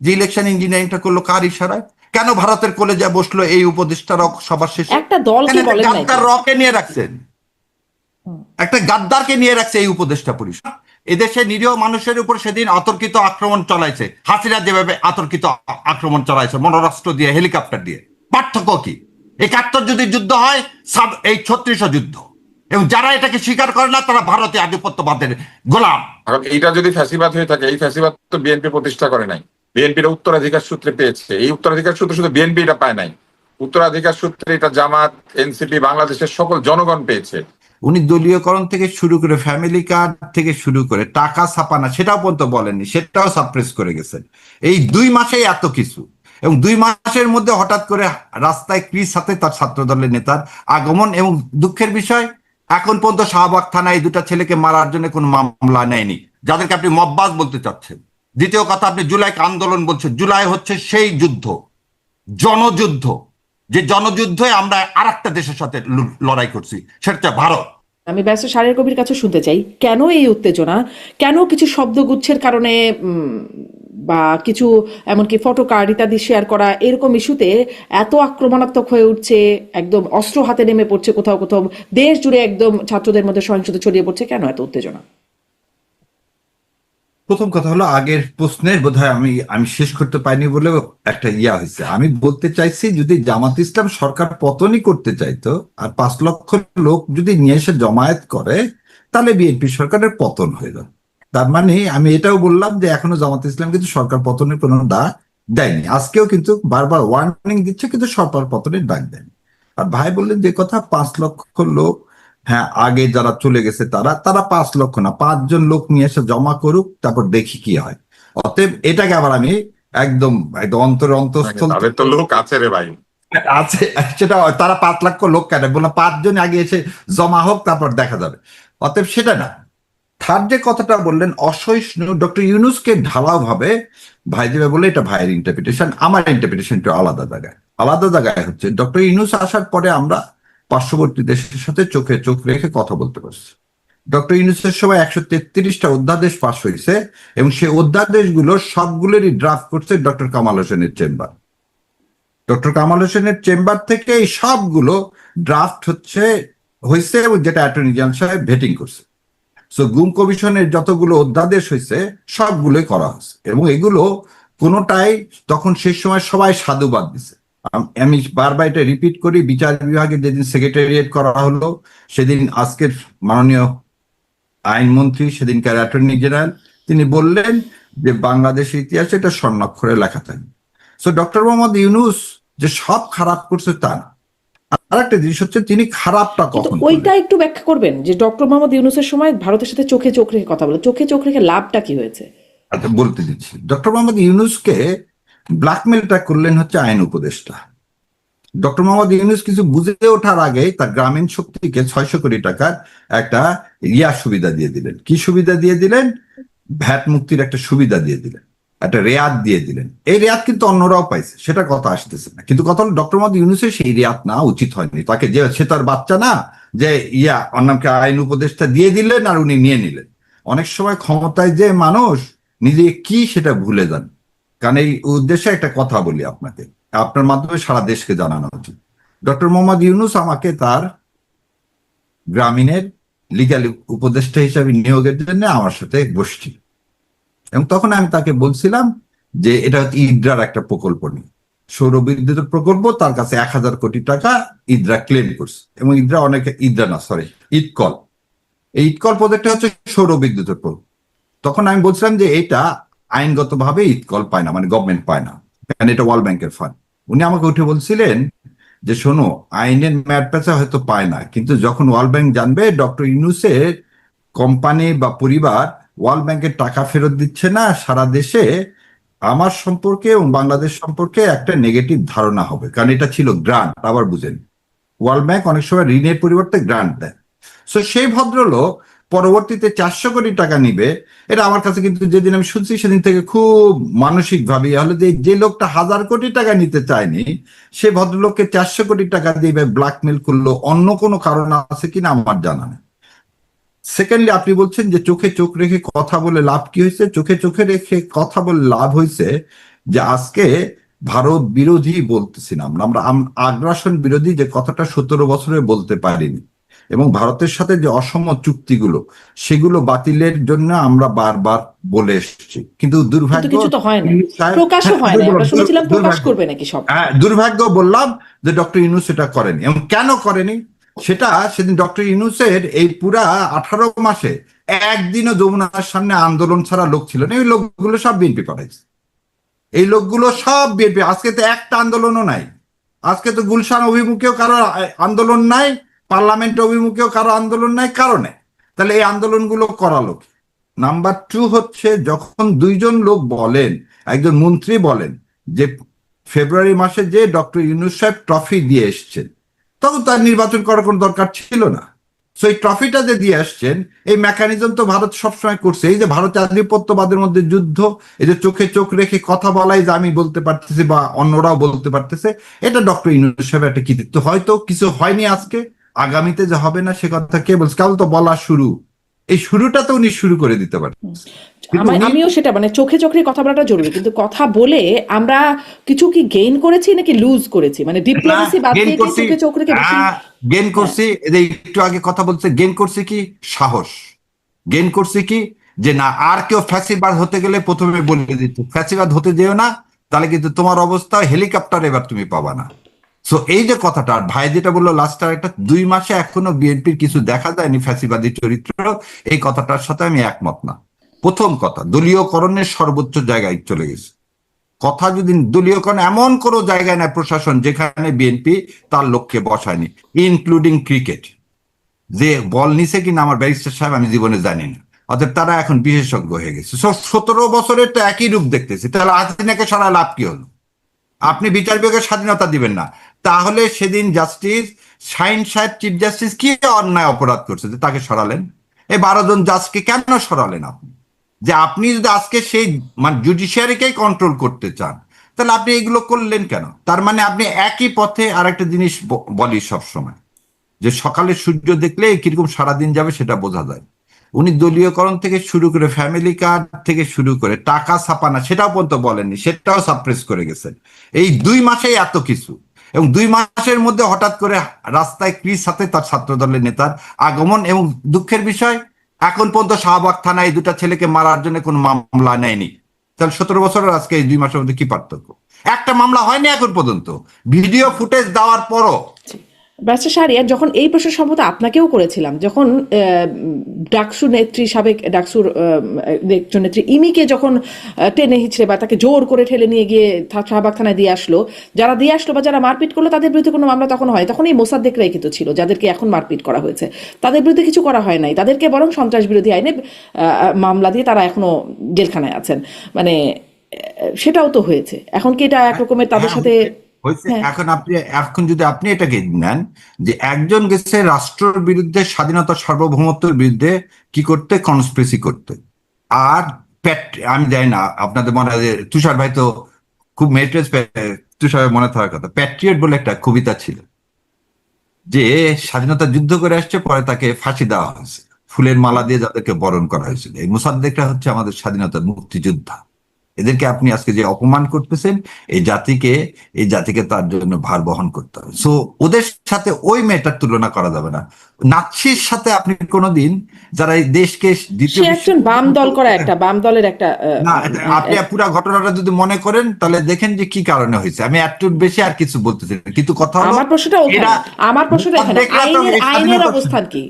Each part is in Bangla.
যে ইলেকশন ইঞ্জিনিয়ারিংটা করলো কার ইশারায়? কেন ভারতের কলেজে বসলো এই উপদেষ্টারা সবার শেষে? একটা দলকে বলেন নাই গাদ্দার রকে নিয়ে রাখছেন, একটা গাদ্দারকে নিয়ে রাখছে এই উপদেষ্টা পরিষদ। এদেশে নিরীহ মানুষের উপর সেদিন অতর্কিত আক্রমণ চালাইছে, হাসিনা যেভাবে অতর্কিত আক্রমণ চালাইছে মনোরাষ্ট্র দিয়ে, হেলিকপ্টার দিয়ে। পার্থক্য কি? ৭১ যদি যুদ্ধ হয়, এই ৩৬ যুদ্ধ। এবং যারা এটাকে স্বীকার করে না তারা ভারতীয় আধিপত্যবাদের গোলাম। এটা যদি ফ্যাসিবাদ হয়ে থাকে, এই ফ্যাসিবাদ তো বিএনপি প্রতিষ্ঠা করে নাই, বিএনপির উত্তরাধিকার সূত্রে পেয়েছে। এই উত্তরাধিকার সূত্রে শুধু বিএনপি এটা পায় নাই, উত্তরাধিকার সূত্রে এটা জামাত, এনসিপি, বাংলাদেশের সকল জনগণ পেয়েছে। উনি দলীয়করণ থেকে শুরু করে, ফ্যামিলি কার্ড থেকে শুরু করে, টাকা ছাপানা সেটাও পর্যন্ত বলেননি, সেটাও সাপ্রেস করে গেছেন। এই ২ মাসেই এত কিছু, এবং ২ মাসের মধ্যে হঠাৎ করে রাস্তায় ক্রিস হাতে তার ছাত্র দলের নেতার আগমন। এবং দুঃখের বিষয়, এখন পর্যন্ত শাহবাগ থানায় ২টা ছেলেকে মারার জন্য কোনো মামলা নেয়নি, যাদেরকে আপনি মববাজ বলতে চাচ্ছেন। দ্বিতীয় কথা, আপনি জুলাইকে আন্দোলন বলছেন। জুলাই হচ্ছে সেই যুদ্ধ, জনযুদ্ধ, যে জনযুদ্ধে আমরা আর একটা দেশের সাথে লড়াই করছি, সেটা হচ্ছে ভারত। আমি ব্যারিস্টার শাহরিয়ার কবির কাছে শুনতে চাই, কেন এই উত্তেজনা, কেন কিছু শব্দগুচ্ছের কারণে বা কিছু এমনকি ফটো কার্ড ইত্যাদি শেয়ার করা এরকম ইস্যুতে এত আক্রমণাত্মক হয়ে উঠছে, একদম অস্ত্র হাতে নেমে পড়ছে, কোথাও কোথাও দেশ জুড়ে একদম ছাত্রদের মধ্যে সহিংসতা ছড়িয়ে পড়ছে, কেন এত উত্তেজনা? প্রথম কথা হলো, আগের প্রশ্নের বোধহয় আমি শেষ করতে পারিনি বলে একটা হয়েছে। আমি বলতে চাইছি, যদি জামাত ইসলাম সরকার পতনই করতে চাইতো আর ৫ লক্ষ লোক যদি নিয়ে এসে জমায়েত করে, তাহলে বিএনপি সরকারের পতন হয়ে যাবে। তার মানে আমি এটাও বললাম যে এখনো জামাত ইসলাম কিন্তু সরকার পতনের কোনো ডাক দেয়নি, আজকেও কিন্তু বারবার ওয়ার্নিং দিচ্ছে, কিন্তু সরকার পতনের ডাক দেয়নি। আর ভাই বললেন যে কথা, ৫ লক্ষ লোক, হ্যাঁ, আগে যারা চলে গেছে তারা তারা ৫ লক্ষ না, ৫ জন লোক নিয়ে এসে জমা করুক, তারপর দেখি কি হয়। অতএব এটাকে আবার আমি একদম একদম অন্তঃস্থল তাদের তো লোক আছে রে ভাই, আছে, সেটা তারা ৫ লক্ষ লোক কেন বললাম, ৫ জন আগে এসে জমা হোক, তারপর দেখা যাবে। অতএব সেটা না। থার্ড যে কথাটা বললেন, অসহিষ্ণু, ডক্টর ইউনূসকে ঢালাও ভাবে ভাই যেভাবে বলে, এটা ভাইয়ের ইন্টারপ্রিটেশন। আমার ইন্টারপ্রিটেশন একটু আলাদা জায়গায় হচ্ছে, ডক্টর ইউনূস আসার পরে আমরা পার্শ্ববর্তী দেশের সাথে চোখে চোখ রেখে কথা বলতে পারছি। ডক্টর ইউনূসের সময় ১৩৩টা অধ্যাদেশ পাশ হয়েছে, এবং সেই অধ্যাদেশগুলো সবগুলোরই ড্রাফট করছে ডক্টর কামাল হোসেনের চেম্বার। ডক্টর কামাল হোসেনের চেম্বার থেকে এই সবগুলো ড্রাফট হয়েছে, এবং যেটা অ্যাটর্নি জেনারেল সাহেব ভেটিং করছে। সো গুম কমিশনের যতগুলো অধ্যাদেশ হয়েছে সবগুলোই করা হয়েছে, এবং এগুলো কোনোটাই তখন সেই সময় সবাই সাধুবাদ দিছে। আমি বারবার এটা রিপিট করি, বিচার বিভাগে যেদিন সেক্রেটারিয়েট করা হলো, সেদিন আজকের মাননীয় আইনমন্ত্রী, সেদিনকার অ্যাটর্নি জেনারেল, তিনি বললেন যে বাংলাদেশের ইতিহাসে এটা স্বর্ণাক্ষরে লেখা থাকবে। সো ডক্টর মোহাম্মদ ইউনূস যে সব খারাপ করছে তা না। আর একটা জিনিস হচ্ছে, তিনি খারাপটা কখন ওইটা একটু ব্যাখ্যা করবেন, যে ডক্টর মোহাম্মদ ইউনূসের সময় ভারতের সাথে চোখে চোখ রেখে কথা বলে, চোখে চোখ রেখে লাভটা কি হয়েছে? আচ্ছা, বলতে দিচ্ছি। ডক্টর মোহাম্মদ ইউনূসকে ব্ল্যাকমেলটা করলেন হচ্ছে আইন উপদেষ্টা। ডক্টর মোহাম্মদ ইউনূস কিছু বুঝে ওঠার আগে তার গ্রামীণ শক্তিকে ৬০০ কোটি টাকার একটা সুবিধা দিয়ে দিলেন। কি সুবিধা দিয়ে দিলেন? ভ্যাট মুক্তির একটা সুবিধা দিয়ে দিলেন, একটা রেয়াত দিয়ে দিলেন। এই রেয়াত কিন্তু অন্যরাও পাইছে, সেটা কথা আসতেছে না। কিন্তু কথা হলো, ডক্টর মোহাম্মদ ইউনূসের সেই রেয়াত না উচিত হয়নি। তাকে যে, সে তার বাচ্চা না যে অন্যকে আইন উপদেষ্টা দিয়ে দিলেন আর উনি নিয়ে নিলেন। অনেক সময় ক্ষমতায় যে মানুষ নিজে কি সেটা ভুলে যান। কারণ এই উদ্দেশ্যে একটা কথা বলি আপনাকে, আপনার মাধ্যমে সারা দেশকে জানানো উচিত। ডক্টর মোহাম্মদ ইউনূস আমাকে তার গ্রামীণের লিগ্যাল উপদেষ্টা হিসাবে নিয়োগের জন্য আমার সাথে বসছিল, এবং তখন আমি তাকে বলছিলাম যে এটা হচ্ছে ইদ্রার একটা প্রকল্প নিয়ে, সৌর বিদ্যুতের প্রকল্প। তার কাছে ১,০০০ কোটি টাকা ইদ্রা ক্লেম করছে, এবং ইৎকল, এই ইৎকল প্রজেক্টটা হচ্ছে সৌর বিদ্যুতের প্রকল্প। তখন আমি বলছিলাম যে এটা আইনগতভাবে ইৎকল পায় না, মানে গভর্নমেন্ট পায় না, কারণ এটা ওয়ার্ল্ড ব্যাংকের ফান্ড। উনি আমাকে উঠে বলছিলেন যে শোনো, আইনের ম্যাট পেঁচা হয়তো পায় না, কিন্তু যখন ওয়ার্ল্ড ব্যাংক জানবে ডক্টর ইউনূসের কোম্পানি বা পরিবার ওয়ার্ল্ড ব্যাংকের টাকা ফেরত দিচ্ছে না, সারা দেশে আমার সম্পর্কে এবং বাংলাদেশ সম্পর্কে একটা নেগেটিভ ধারণা হবে। কারণ এটা ছিল গ্রান্ট, আবার বুঝেন, ওয়ার্ল্ড ব্যাংক অনেক সময় ঋণের পরিবর্তে গ্রান্ট দেয়। সো সেই ভদ্রলোক পরবর্তীতে ৪০০ কোটি টাকা নিবে, এটা আমার কাছে কিন্তু যেদিন আমি শুনছি সেদিন থেকে খুব মানসিক ভাবে হলো যে লোকটা ১,০০০ কোটি টাকা নিতে চায়নি, সে ভদ্রলোককে ৪০০ কোটি টাকা দিয়ে ব্ল্যাকমেল করলো। অন্য কোনো কারণ আছে কিনা আমার জানা নেই। সেকেন্ডলি, আপনি বলছেন যে চোখে চোখ রেখে কথা বলে লাভ কি হয়েছে? চোখে চোখে রেখে কথা বলে লাভ হয়েছে যে আজকে ভারত বিরোধী বলতেছি না আমরা, আমরা আগ্রাসন বিরোধী যে কথাটা 17 বছরে বলতে পারিনি, এবং ভারতের সাথে যে অসম চুক্তিগুলো সেগুলো বাতিলের জন্য আমরা বারবার বলে এসেছি, কিন্তু কিন্তু দুর্ভাগ্য কিছু তো হয় না, প্রকাশও হয় না। আমরা শুনেছিলাম প্রকাশ করবে নাকি সব। হ্যাঁ, দুর্ভাগ্য বললাম যে ডক্টর ইউনূস এটা করেনি। এবং কেন করেনি সেটা সেদিন ডক্টর ইউনূসের এই পুরা 18 মাসে একদিনও যমুনার সামনে আন্দোলন ছাড়া লোক ছিল না। এই লোকগুলো সব বিএনপি পাঠাইছে, এই লোকগুলো সব বিএনপি। আজকে তো একটা আন্দোলনও নাই, আজকে তো গুলশান অভিমুখেও কারো আন্দোলন নাই, পার্লামেন্ট অভিমুখেও কারো আন্দোলন নাই, কারণে তাহলে এই আন্দোলনগুলো করালো কি? নাম্বার 2 হচ্ছে, যখন দুইজন লোক বলেন, একজন মন্ত্রী বলেন যে ফেব্রুয়ারি মাসে যে ডক্টর ইউনূস সাহেব ট্রফি দিয়ে এসছেন, তখন তার নির্বাচন করার কোনো দরকার ছিল না। সো এই ট্রফিটা যে দিয়ে আসছেন, এই মেকানিজম তো ভারত সবসময় করছে। এই যে ভারতের আধিপত্যবাদের মধ্যে যুদ্ধ, এই যে চোখে চোখ রেখে কথা বলাই, যে আমি বলতে পারতেছি বা অন্যরাও বলতে পারতেছে, এটা ডক্টর ইউনূস সাহেবের একটা কৃতিত্ব। হয়তো কিছু হয়নি আজকে, আগামীতে যে হবে না সে কথা কে বলছে? কেবল তো বলা শুরু, এই শুরুটা তো উনি শুরু করে দিতে পারেন। কিন্তু আমিও সেটা, মানে চোখে চোখে কথা বলাটা জরুরি, কিন্তু কথা বলে আমরা কিছু কি গেইন করেছি নাকি লুজ করেছি? মানে ডিপ্লোমেসি বাদ দিয়ে কি চোখে চোখ রেখে বেশি গেইন করছি? এই একটু আগে কথা বলছে, গেইন করছি কি সাহস, গেইন করছি কি যে না আর কেউ ফ্যাসিবাদ হতে গেলে প্রথমে বলে দিত ফ্যাসিবাদ হতে যেও না, তাহলে কিন্তু তোমার অবস্থা হেলিকপ্টার এবার তুমি পাবা না। সো এই যে কথাটা, আর ভাই যেটা বললো লাস্ট, একটা 2 মাসে এখনো বিএনপির কিছু দেখা যায়নি ফ্যাসিবাদী চরিত্র, এই কথাটার সাথে আমি একমত না। প্রথম কথা, দলীয়করণের সর্বোচ্চ জায়গায় চলে গেছে। কথা যদি দলীয়করণ, এমন কোনো জায়গায় নাই প্রশাসন যেখানে বিএনপি তার লক্ষ্যে বসায়নি, ইনক্লুডিং ক্রিকেট। যে বল নিছে কিনা আমার ব্যারিস্টার সাহেব আমি জীবনে জানি না, অতএব তারা এখন বিশেষজ্ঞ হয়ে গেছে। 17 বছরের তো একই রূপ দেখতেছি, তাহলে হাসিনাকে সরায় লাভ কি হলো? আপনি বিচার বিভাগের স্বাধীনতা দিবেন না, তাহলে সেদিন জাস্টিস শাহিন সাহেব, চিফ জাস্টিস, কি অন্যায় অপরাধ করছে যে তাকে সরালেন? এই 12 জন জাজকে কেন সরালেন আপনি? যে আপনি যদি আজকে সেই মানে জুডিশিয়ারিকেই কন্ট্রোল করতে চান, তাহলে আপনি এগুলো করলেন কেন? তার মানে আপনি একই পথে। আর একটা জিনিস বলি সবসময়, যে সকালে সূর্য দেখলে কিরকম সারাদিন যাবে সেটা বোঝা যায়। উনি দলীয়করণ থেকে শুরু করে, ফ্যামিলি কার্ড থেকে শুরু করে টাকা ছাপানা, সেটাও পর্যন্ত বলেননি, সেটাও সাপ্রেস করে গেছেন। এই 2 মাসেই এত কিছু, এবং 2 মাসের মধ্যে হঠাৎ করে রাস্তায় ক্রিস হাতে তার ছাত্র দলের নেতার আগমন। এবং দুঃখের বিষয়, এখন পর্যন্ত শাহবাগ থানায় 2টা ছেলেকে মারার জন্য কোনো মামলা নেয়নি। তাহলে 17 বছরের আজকে এই 2 মাসের মধ্যে কি পার্থক্য? একটা মামলা হয়নি এখন পর্যন্ত, ভিডিও ফুটেজ দেওয়ার পরও। ব্যারিস্টার শাহরিয়ার, যখন এই প্রশ্ন সম্ভবত আপনাকেও করেছিলাম, যখন ডাকসু নেত্রী, সাবেক ডাকসুর একজন নেত্রী ইমিকে যখন টেনে হিচড়ে বা তাকে জোর করে ঠেলে নিয়ে গিয়ে শাহবাগ থানায় দিয়ে আসলো, যারা দিয়ে আসলো বা যারা মারপিট করলো তাদের বিরুদ্ধে কোনো মামলা তখন হয়? তখন এই মোসাদ্দেকরাই কিন্তু ছিল যাদেরকে এখন মারপিট করা হয়েছে, তাদের বিরুদ্ধে কিছু করা হয় নাই, তাদেরকে বরং সন্ত্রাস বিরোধী আইনে মামলা দিয়ে তারা এখনো জেলখানায় আছেন। মানে সেটাও তো হয়েছে। এখন কি এটা একরকমের তাদের সাথে হয়েছে? এখন যদি আপনি এটাকে নেন যে একজন গেছে রাষ্ট্রের বিরুদ্ধে, স্বাধীনতা সার্বভৌমত্বের বিরুদ্ধে কি করতে, কনস্পিরেসি করতে। আর আমি জানি না আপনাদের মনে হয়, তুষার ভাই তো খুব মেরিটাস, তুষার মনে থাকার কথা, প্যাট্রিয়ট বলে একটা কবিতা ছিল, যে স্বাধীনতা যুদ্ধ করে আসছে, পরে তাকে ফাঁসি দেওয়া হয়েছে, ফুলের মালা দিয়ে যাদেরকে বরণ করা হয়েছিল। এই মোসাদ্দেকরা হচ্ছে আমাদের স্বাধীনতার মুক্তিযোদ্ধা। এদেরকে আপনি আজকে যে অপমান করতেছেন, এই জাতিকে তার জন্য ভার বহন করতে হবে। সো ওদের সাথে ওই মেয়েটার তুলনা করা যাবে না। নাৎসির সাথে আপনি কোনোদিন, যারা এই দেশকে সে একজন বাম দল করা, একটা বাম দলের একটা না, আপনি পুরো ঘটনাটা যদি মনে করেন তাহলে দেখেন যে কি কারণে হয়েছে। আমি একটু বেশি আর কিছু বলতেছি না, কিন্তু কথা হলো, আমার প্রশ্নটা এখানে আইনের অবস্থান কি?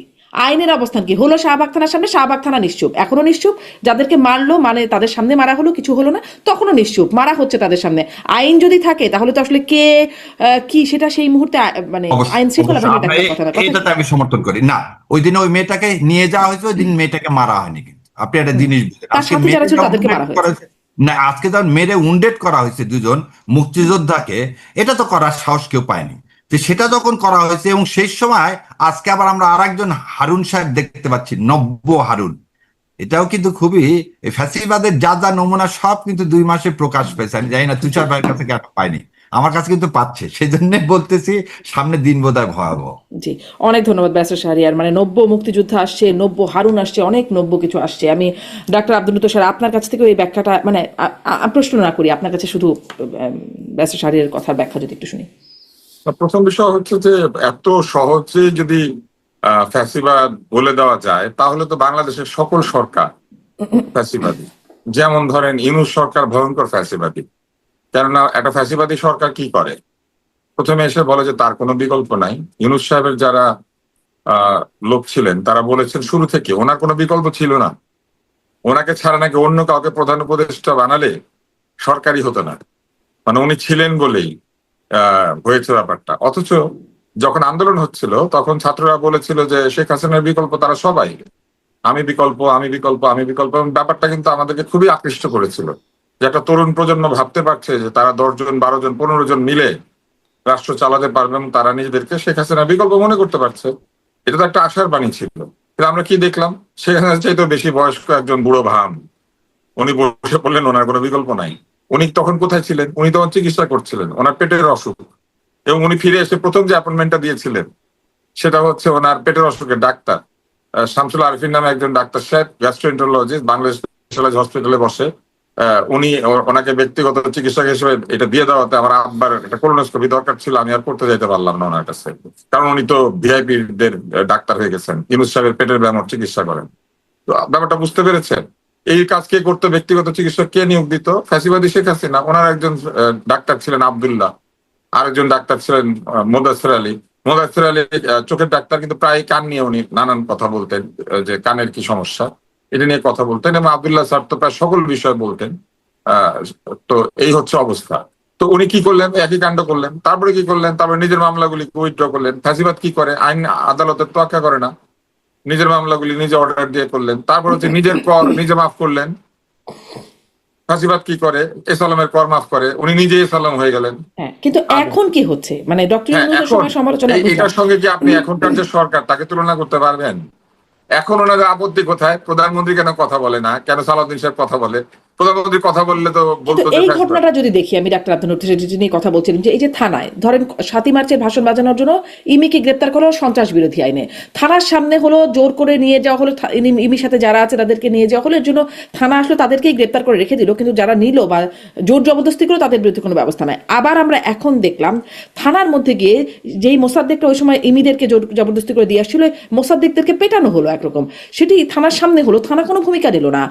আইনের অবস্থান কি হলো? শাহবাগ থানার সামনে শাহবাগ থানা নিশ্চুপ, এখনো নিশ্চুপ। যাদেরকে মারলো, মানে তাদের সামনে মারা হলো, কিছু হলো না, তখনও নিশ্চুপ, মারা হচ্ছে তাদের সামনে। আইন যদি থাকে তাহলে তো আসলে কে কি সেটা সেই মুহূর্তে মানে আইন শৃঙ্খলা এটাতে আমি সমর্থন করি না। ওই দিনে ওই মেয়েটাকে নিয়ে যাওয়া হয়েছে, ওই দিন মেয়েটাকে মারা হয়নি। কিন্তু আপনি একটা জিনিস না, আজকে যখন মেরে উন্ডেড করা হয়েছে 2 জন মুক্তিযোদ্ধাকে, এটা তো করার সাহস কেউ পায়নি। তো সেটা যখন করা হয়েছে, এবং সেই সময় আজকে আবার আমরা আরেকজন হারুন সাহেব দেখতে পাচ্ছি, নব্য হারুন। এটাও কিন্তু খুবই, ফ্যাসিবাদের যা যা নমুনা সব কিন্তু 2 মাসে প্রকাশ পেয়েছে। আমি জানি না তুষার ভাইয়ের কাছে কেন পাইনি। আমার কাছে কিন্তু পাচ্ছে, সেই জন্য বলতেছি সামনে দিন বোধহয় ভয়াবহ। জি, অনেক ধন্যবাদ ব্যারিস্টার শাহরিয়ার। মানে নব্য মুক্তিযুদ্ধ আসছে, নব্য হারুন আসছে, অনেক নব্য কিছু আসছে। আমি ডাক্তার আব্দুল লতিফ স্যার আপনার কাছ থেকে এই ব্যাখ্যাটা মানে প্রশ্ন না করি, আপনার কাছে শুধু ব্যারিস্টার শাহরিয়ারের কথার ব্যাখ্যা যদি একটু শুনি। প্রথম বিষয় হচ্ছে যে এত সহজে যদি ফ্যাসিবাদ বলে দেওয়া যায় তাহলে তো বাংলাদেশের সকল সরকার ফ্যাসিবাদী। যেমন ধরেন ইউনূস সরকার ভয়ঙ্কর ফ্যাসিবাদী, কেননা একটা ফ্যাসিবাদী সরকার কি করে, প্রথমে এসে বলে যে তার কোনো বিকল্প নাই। ইউনূস সাহেবের যারা লোক ছিলেন তারা বলেছেন শুরু থেকে ওনার কোনো বিকল্প ছিল না, ওনাকে ছাড়া নাকি অন্য কাউকে প্রধান উপদেষ্টা বানালে সরকারি হতো না, মানে উনি ছিলেন বলেই হয়েছে ব্যাপারটা। অথচ যখন আন্দোলন হচ্ছিল তখন ছাত্ররা বলেছিল যে শেখ হাসিনার বিকল্প তারা সবাই, আমি বিকল্প, আমি বিকল্প, আমি বিকল্প। এবং ব্যাপারটা কিন্তু আমাদেরকে খুবই আকৃষ্ট করেছিল যে একটা তরুণ প্রজন্ম ভাবতে পারছে যে তারা 10 জন 12 জন 15 জন মিলে রাষ্ট্র চালাতে পারবে এবং তারা নিজেদেরকে শেখ হাসিনার বিকল্প মনে করতে পারছে। এটা তো একটা আশার বাণী ছিল। কিন্তু আমরা কি দেখলাম, শেখ হাসিনার চাইতে বেশি বয়স্ক একজন বুড়ো ভাম উনি বসে পড়লেন, ওনার কোনো বিকল্প নাই। উনি তখন কোথায় ছিলেন? উনি তখন চিকিৎসা করছিলেন, ওনার পেটের অসুখ। এবং উনি ফিরে এসে প্রথম যে অ্যাপয়েন্টমেন্টটা দিয়েছিলেন সেটা হচ্ছে ওনার পেটের অসুখের ডাক্তার শামসুল আরিফিন নামে একজন ডাক্তার সাহেব, গ্যাস্ট্রোএন্টারোলজিস্ট, বাংলাদেশ স্পেশালাইজ হসপিটালে বসে। উনি ওনাকে ব্যক্তিগত চিকিৎসক হিসেবে এটা দিয়ে দেওয়াতে আমার আব্বার একটা কোলোনোস্কোপি দরকার ছিল, আমি আর করতে যাইতে পারলাম না ওনার কাছে, কারণ উনি তো ভিআইপি দের ডাক্তার হয়ে গেছেন, ইউনূস সাহেবের পেটের ব্যায়ামের চিকিৎসা করেন। তো ব্যাপারটা বুঝতে পেরেছেন? এই কাজ কে করতো? ব্যক্তিগত চিকিৎসক কে নিয়োগ দিত? ফ্যাসিবাদী শেখ হাসিনা। ওনার একজন ডাক্তার ছিলেন আব্দুল্লাহ, আরেকজন ডাক্তার ছিলেন মোদাসের আলী। মোদাসের আলী চোখের ডাক্তার, কিন্তু প্রায় কান নিয়ে উনি নানান কথা বলতেন, যে কানের কি সমস্যা এটা নিয়ে কথা বলতেন। এবং আব্দুল্লাহ স্যার তো প্রায় সকল বিষয় বলতেন। তো এই হচ্ছে অবস্থা। তো উনি কি করলেন? একই কাণ্ড করলেন। তারপরে কি করলেন? তারপরে নিজের মামলাগুলি উইথড্র করলেন। ফ্যাসিবাদ কি করে? আইন আদালতের তোয়াক্কা করে না, নিজের মামলাগুলি নিজে অর্ডার দিয়ে করলেন। তারপর হচ্ছে নিজের কর নিজে মাফ করলেন। ফাঁসিবাদ কি করে? এসালামের কর মাফ করে, উনি নিজে এসালাম হয়ে গেলেন। হ্যাঁ, কিন্তু এখন কি হচ্ছে? মানে ডক্টর ইউনূসের সময় সমালোচনা এটার সঙ্গে কি আপনি এখনকার যে সরকার তাকে তুলনা করতে পারবেন? এখন ওনাদের আপত্তি কোথায়? প্রধানমন্ত্রী কেন কথা বলে না? কেন সালাউদ্দিন সাহেব কথা বলে? প্রধানমন্ত্রী কথা বললে তো বলতো যে এই ঘটনাটা যদি দেখি, আমি ডাক্তার আব্দুল লতিফ যেটি নিয়ে কথা বলছিলাম, যে এই যে থানায় ধরেন 7ই মার্চের ভাষণ বাজানোর জন্য ইমিকে গ্রেপ্তার করা হলো সন্ত্রাস বিরোধী আইনে, থানার সামনে হলো জোর করে নিয়ে যাওয়া হলো, ইমির সাথে যারা আছে তাদেরকে নিয়ে যাওয়া হলো, এর জন্য থানা আসলো তাদেরকেই গ্রেপ্তার করে রেখে দিল, কিন্তু যারা নিল বা জোর জবরদস্তি করলো তাদের বিরুদ্ধে কোনো ব্যবস্থা নাই। আবার আমরা এখন দেখলাম থানার মধ্যে গিয়ে যেই মোসাদ্দেকটা ওই সময় ইমিদেরকে জোর জবরদস্তি করে দিয়ে আসছিল, মোসাদ্দেকদেরকে পেটানো হলো একরকম, সেটি থানার সামনে হলো, থানা কোনো ভূমিকা নিল না।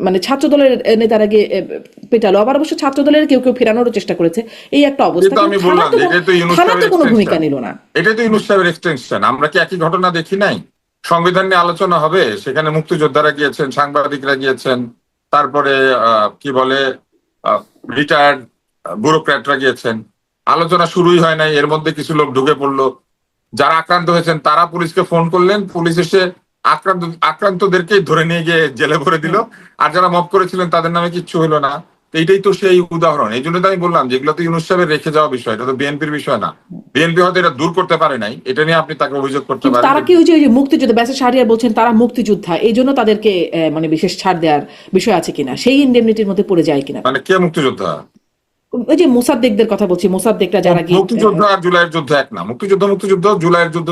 মানে ছাত্র দলের নেতারা গিয়ে পেটালো, আবার অবশ্য ছাত্র দলের কেউ কেউ ফেরানোর চেষ্টা করেছে, এই একটা অবস্থা। আমি বললাম থানা তো কোনো ভূমিকা নিল না। এটাই তো ইউনূস সাহেবের এক্সটেনশন। আমরা কি একই ঘটনা দেখি নাই? সংবিধান নিয়ে আলোচনা হবে, সেখানে মুক্তিযোদ্ধারা গিয়েছেন, সাংবাদিকরা গিয়েছেন, তারপরে কি বলে রিটায়ার্ড ব্যুরোক্র্যাটরা গিয়েছেন। আলোচনা শুরুই হয় নাই, এর মধ্যে কিছু লোক ঢুকে পড়লো। যারা আক্রান্ত হয়েছেন তারা পুলিশকে ফোন করলেন, পুলিশ এসে আক্রান্তদেরকেই ধরে নিয়ে গিয়ে জেলে ভরে দিল, আর যারা মব করেছিলেন তাদের নামে কিচ্ছু হলো না। এইটাই তো সেই উদাহরণ। এই জন্য তো আমি বললাম যেগুলো তো ইউনূস সাহেবের রেখে যাওয়া বিষয়, এটা তো বিএনপির বিষয় না। বিএনপি হয়তো এটা দূর করতে পারে নাই, এটা নিয়ে আপনি তাকে অভিযোগ করতে পারেন। তারা কি ওই যে মুক্তিযোদ্ধা, ব্যারিস্টার শাহরিয়ার বলছেন তারা মুক্তিযোদ্ধা, এই জন্য তাদেরকে মানে বিশেষ ছাড় দেওয়ার বিষয় আছে কিনা, সেই ইনডেমনিটির মধ্যে পড়ে যায় কিনা? মানে কে মুক্তিযোদ্ধা? ওই যে মোসাদ্দেকদের কথা বলছি, মোসাদ্দেকরা যারা মুক্তিযুদ্ধ আর জুলাইয়ের যুদ্ধ এক না। মুক্তিযুদ্ধ, জুলাইয়ের যুদ্ধ।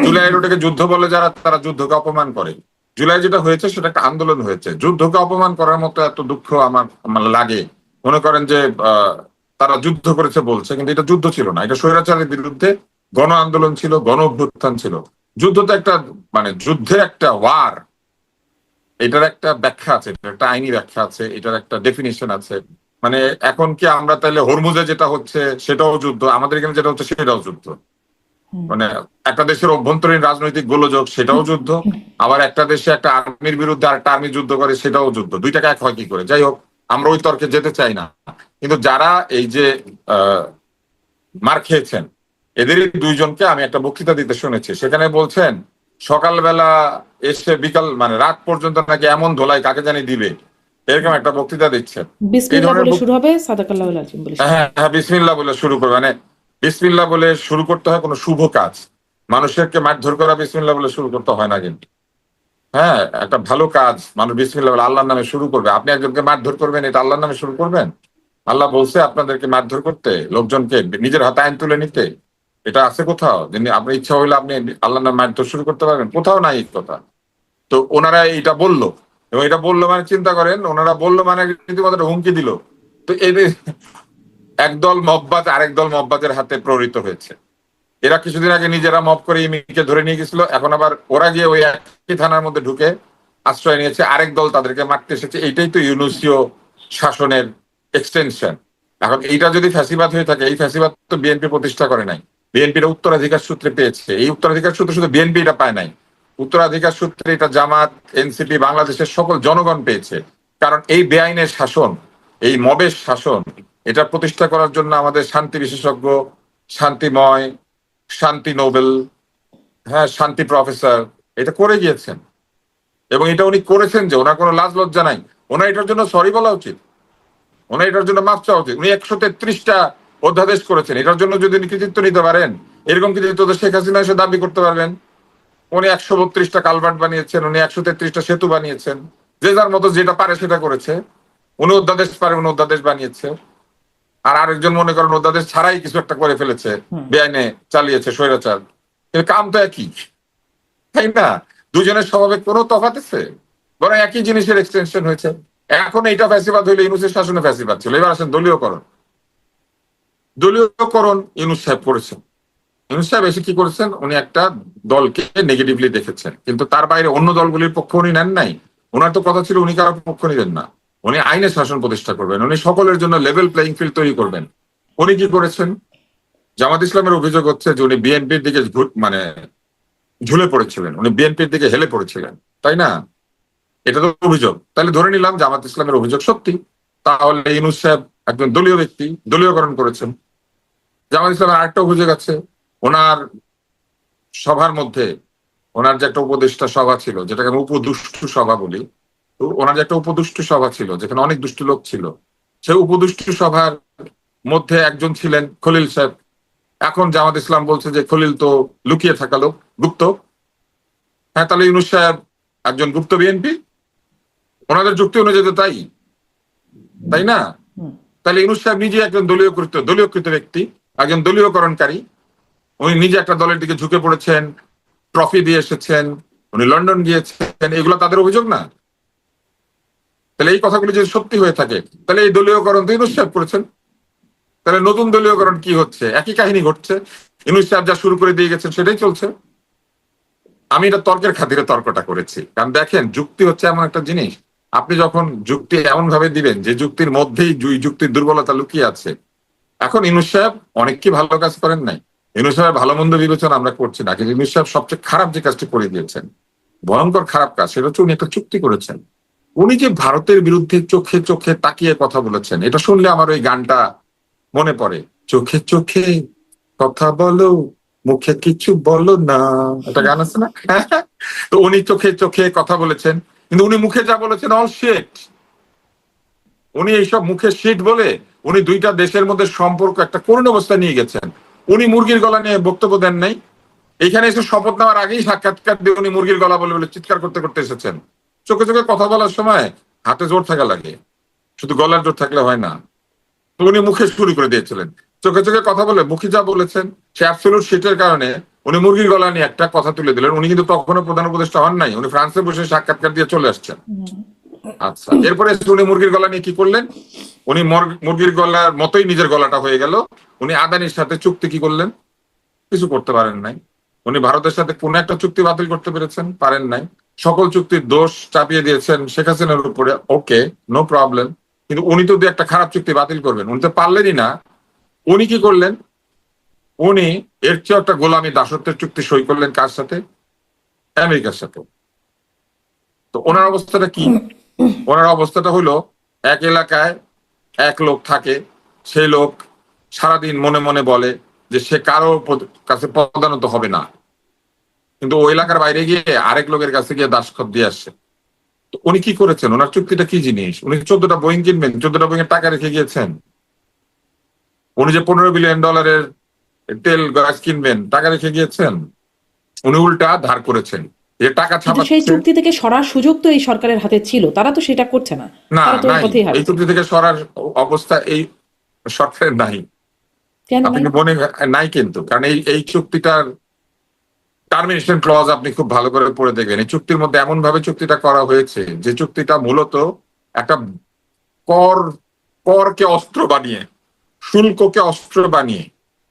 জুলাইয়ের ওটাকে যুদ্ধ বলে যারা, তারা যুদ্ধকে অপমান করে। জুলাই যেটা হয়েছে সেটা একটা আন্দোলন হয়েছে। যুদ্ধকে অপমান করার মতো এত দুঃখ আমার লাগে। মনে করেন যে তারা যুদ্ধ করেছে বলছে, কিন্তু এটা যুদ্ধ ছিল না, এটা স্বৈরাচারের বিরুদ্ধে গণ আন্দোলন ছিল, গণ অভ্যুত্থান ছিল। যুদ্ধ তো একটা মানে যুদ্ধের একটা ওয়ার, এটার একটা ব্যাখ্যা আছে, এটার একটা আইনি ব্যাখ্যা আছে, এটার একটা ডেফিনিশন আছে। মানে এখন কি আমরা তাহলে হরমুজে যেটা হচ্ছে সেটাও যুদ্ধ, আমাদের এখানে যেটা হচ্ছে সেটাও যুদ্ধ? মানে একটা দেশের অভ্যন্তরীণ রাজনৈতিক গোলযোগ সেটাও যুদ্ধ, আবার একটা দেশে একটা আর্মির বিরুদ্ধে আরেকটা আর্মি যুদ্ধ করে সেটাও যুদ্ধ। দুইটাকে এক হয় কি করে? যাই হোক, আমরা ওই তর্কে যেতে চাই না। কিন্তু যারা এই যে মার খেয়েছেন, এদেরই দুইজনকে আমি একটা বক্তৃতা দিতে শুনেছি, সেখানে বলছেন সকালবেলা এসে বিকাল মানে রাত পর্যন্ত নাকি এমন ধোলাই কাকে জানি দিবে, এরকম একটা বক্তৃতা দিচ্ছেন। বিসমিল্লাহ বলে শুরু হবে, সাদাকাল্লাহু আলাইহিম বলে। হ্যাঁ, বিসমিল্লাহ বলে শুরু করবে। মানে বিসমিল্লাহ বলে শুরু করতে হয় কোনো শুভ কাজ। মানুষকে মারধর করা বিসমিল্লাহ বলে শুরু করতে হয় না কিন্তু। হ্যাঁ, একটা ভালো কাজ মানুষ বিসমিল্লাহ বলে আল্লাহর নামে শুরু করবে। আপনি একজনকে মারধর করবেন, এটা আল্লাহর নামে শুরু করবেন? আল্লাহ বলছে আপনাদেরকে মারধর করতে, লোকজনকে নিজের হাতে আইন তুলে নিতে? এটা আছে কোথাও? যিনি আপনার ইচ্ছা হইলে আপনি আল্লাহ নামে মারধর শুরু করতে পারবেন? কোথাও নাই এই কথা। তো ওনারা এটা বললো, এবং এটা বললো মানে চিন্তা করেন, ওনারা বললো মানে রীতিমতো একটা হুমকি দিল। তো এদের একদল মববাজ আরেক দল মববাজের হাতে প্রহৃত হয়েছে। এরা কিছুদিন আগে নিজেরা মব করে ইমিকে ধরে নিয়ে গেছিল, এখন আবার ওরা গিয়ে ওই একই থানার মধ্যে ঢুকে আশ্রয় নিয়েছে, আরেক দল তাদেরকে মারতে এসেছে। এইটাই তো ইউনূসীয় শাসনের এক্সটেনশন। এখন এইটা যদি ফ্যাসিবাদ হয়ে থাকে, এই ফ্যাসিবাদ তো বিএনপি প্রতিষ্ঠা করে নাই, বিএনপির উত্তরাধিকার সূত্রে পেয়েছে। এই উত্তরাধিকার সূত্রে শুধু বিএনপি এটা পায় নাই, উত্তরাধিকার সূত্রে এটা জামাত, এনসিপি, বাংলাদেশের সকল জনগণ পেয়েছে। কারণ এই বেআইনের শাসন, এই মবের শাসন, এটা প্রতিষ্ঠা করার জন্য আমাদের শান্তি বিশেষজ্ঞ, শান্তিময়, শান্তি নোবেল, হ্যাঁ শান্তি প্রফেসর এটা করে গিয়েছেন। এবং এটা উনি করেছেন যে ওনার কোনো লাজ লজ্জা নাই। ওনার এটার জন্য সরি বলা উচিত, ওনার এটার জন্য মাফ চাওয়া উচিত। উনি 133টা অধ্যাদেশ করেছেন, এটার জন্য যদি উনি কৃতিত্ব নিতে পারেন, এরকম কৃতিত্ব তো শেখ হাসিনা এসে দাবি করতে পারবেন। উনি 132টা কালভার্ট বানিয়েছেন, উনি 133টা সেতু বানিয়েছেন, যে যার মতো যেটা পারে সেটা করেছে। উনি অধ্যাদেশ পারে, উনি অধ্যাদেশ বানিয়েছে। আর আরেকজন মনে করেন অধ্যাদেশ ছাড়াই কিছু একটা করে ফেলেছে, বেআইনে চালিয়েছে, স্বৈরাচার। কিন্তু কাম তো একই, তাই না? দুজনের স্বভাবে কোনো তফাৎ আছে? বরং একই জিনিসের এক্সটেনশন হয়েছে। এখন এইটা ফ্যাসিবাদ হইলে ইউনূসের শাসনে ফ্যাসিবাদ ছিল। এবার আসেন দলীয়করণ। দলীয়করণ ইউনূস সাহেব করেছেন। ইউনূস সাহেব এসে কি করেছেন? উনি একটা দলকে নেগেটিভলি দেখেছেন, কিন্তু তার বাইরে অন্য দলগুলির পক্ষ উনি নেন নাই। ওনার তো কথা ছিল উনি কারো পক্ষ নিবেন না, উনি আইনের শাসন প্রতিষ্ঠা করবেন, উনি সকলের জন্য লেভেল প্লেইং ফিল্ড তৈরি করবেন। উনি কি করেছেন? জামাত ইসলামের অভিযোগ হচ্ছে যে উনি বিএনপির দিকে মানে ঝুলে পড়েছিলেন, উনি বিএনপির দিকে হেলে পড়েছিলেন, তাই না? এটা তো অভিযোগ। তাহলে ধরে নিলাম জামাত ইসলামের অভিযোগ সত্যি, তাহলে ইউনূস সাহেব একজন দলীয় ব্যক্তি, দলীয়করণ করেছেন। জামাত ইসলামের আরেকটা অভিযোগ আছে, ওনার সভার মধ্যে ওনার যে একটা উপদেষ্টা সভা ছিল, যেটাকে আমি উপদুষ্টু সভা বলি, তো ওনার যে একটা উপদুষ্টু সভা ছিল যেখানে অনেক দুষ্টু লোক ছিল, সেই উপদুষ্টু সভার মধ্যে একজন ছিলেন খলিল সাহেব। এখন জামাত ইসলাম বলছে যে খলিল তো লুকিয়ে থাকা লোক, গুপ্ত। হ্যাঁ, তাহলে ইউনূস সাহেব একজন গুপ্ত বিএনপি, ওনাদের যুক্তি অনুযায়ী তো তাই, তাই না? তাহলে ইউনূস সাহেব নিজে একজন দলীয়কৃত ব্যক্তি, একজন দলীয়করণকারী। উনি নিজে একটা দলের দিকে ঝুঁকে পড়েছেন, ট্রফি দিয়ে এসেছেন, উনি লন্ডন গিয়েছেন, এগুলো তাদের অভিযোগ না? তাহলে এই কথাগুলি যদি সত্যি হয়ে থাকে, তাহলে এই দলীয়করণ তো ইউনূস সাহেব করেছেন। তাহলে নতুন দলীয়করণ কি হচ্ছে? একই কাহিনী ঘটছে, ইউনূস সাহেব যা শুরু করে দিয়ে গেছেন সেটাই চলছে। আমি এটা তর্কের খাতিরে তর্কটা করেছি, কারণ দেখেন যুক্তি হচ্ছে এমন একটা জিনিস, আপনি যখন যুক্তি এমন ভাবে দিবেন যে যুক্তির মধ্যেই যুক্তির দুর্বলতা লুকিয়ে আছে। এখন ইউনূস সাহেব অনেক কি ভালো কাজ করেন নাই, ইউনূস সাহেবের ভালো মন্দ বিবেচনা আমরা করছি না, কিন্তু ইউনূস সাহেব সবচেয়ে খারাপ যে কাজটি করে দিয়েছেন, ভয়ঙ্কর খারাপ কাজ, সেটা হচ্ছে উনি একটা চুক্তি করেছেন। উনি যে ভারতের বিরুদ্ধে চোখে চোখে তাকিয়ে কথা বলেছেন, এটা শুনলে আমার ওই গানটা মনে পড়ে, চোখে চোখে কথা বলো মুখে কিছু বলো না, একটা গান আছে না? তো উনি চোখে চোখে কথা বলেছেন, কিন্তু উনি মুখে যা বলেছেন অল শিট। উনি এইসব মুখে শিট বলে উনি দুইটা দেশের মধ্যে সম্পর্ক একটা করুণ অবস্থা নিয়ে গেছেন। উনি মুরগির গলা নিয়ে বক্তব্য দেন নাই, এখানে এসে শপথ নেওয়ার আগেই সাক্ষাৎকার দিয়ে উনি মুরগির গলা বলে বলে চিৎকার করতে করতে এসেছেন। চোখে চোখে কথা বলার সময় হাতে জোর থাকা লাগে, শুধু গলার জোর থাকলে হয় না। তো উনি মুখে শুরু করে দিয়েছিলেন, চোখে চোখে কথা বলে মুখে যা বলেছেন সে অ্যাবসলিউট শিটের কারণে উনি মুরগির গলা নিয়ে একটা কথা তুলে দিলেন। উনি কিন্তু তখনও প্রধান উপদেষ্টা হন নাই, উনি ফ্রান্সে বসে সাক্ষাৎকার দিয়ে চলে আসছেন। আচ্ছা, এরপরে উনি মুরগির গলা নিয়ে কি করলেন? উনি মুরগির গলার মতোই নিজের গলাটা হয়ে গেল। উনি আদানির সাথে চুক্তি কি করলেন? কিছু করতে পারেন নাই। উনি ভারতের সাথে কোন একটা চুক্তি বাতিল করতে পেরেছেন? পারেন নাই। সকল চুক্তির দোষ চাপিয়ে দিয়েছেন শেখ হাসিনার উপরে, ওকে নো প্রবলেম, কিন্তু উনি তো একটা খারাপ চুক্তি বাতিল করবেন, উনি তো পারলেনই না। উনি কি করলেন? উনি এর চেয়ে একটা গোলামী দাসত্বের চুক্তি সই করলেন কার সাথে? আমেরিকার সাথে। তো ওনার অবস্থাটা কি? ওনার অবস্থাটা হলো, এক এলাকায় এক লোক থাকে, সেই লোক সারাদিন মনে মনে বলে যে সে কারো কাছে পদানত হবে না, কিন্তু ওই এলাকার বাইরে গিয়ে আরেক লোকের কাছে গিয়ে দাসখত দিয়ে আসছে। তো উনি কি করেছেন? ওনার চুক্তিটা কি জিনিস? উনি 14টা বোয়িং কিনবেন, 14টা বোয়িং এর টাকা রেখে গিয়েছেন। উনি যে $15 বিলিয়ন তেল গ্যাস কিনবেন, টাকা রেখে গিয়েছেন। উনি উল্টা ধার করেছেন, যে টাকা কিন্তু সেই ছাপাচ্ছে। চুক্তি থেকে সরার সুযোগ তো এই সরকারের হাতে ছিল, তারা তো সেটা করছে না, না তারা তো ওই নাই, পথেই এই হাঁটছে। চুক্তি থেকে সরার অবস্থা সরকারের নাই। কেন আপনি নাই? কি মনে নাই? কিন্তু কারণ এই চুক্তিটার টার্মিনেশন ক্লজ আপনি খুব ভালো করে পড়ে দেখবেন। এই চুক্তির মধ্যে এমন ভাবে চুক্তিটা করা হয়েছে যে চুক্তিটা মূলত একটা কর করকে অস্ত্র বানিয়ে, শুল্ককে অস্ত্র বানিয়ে,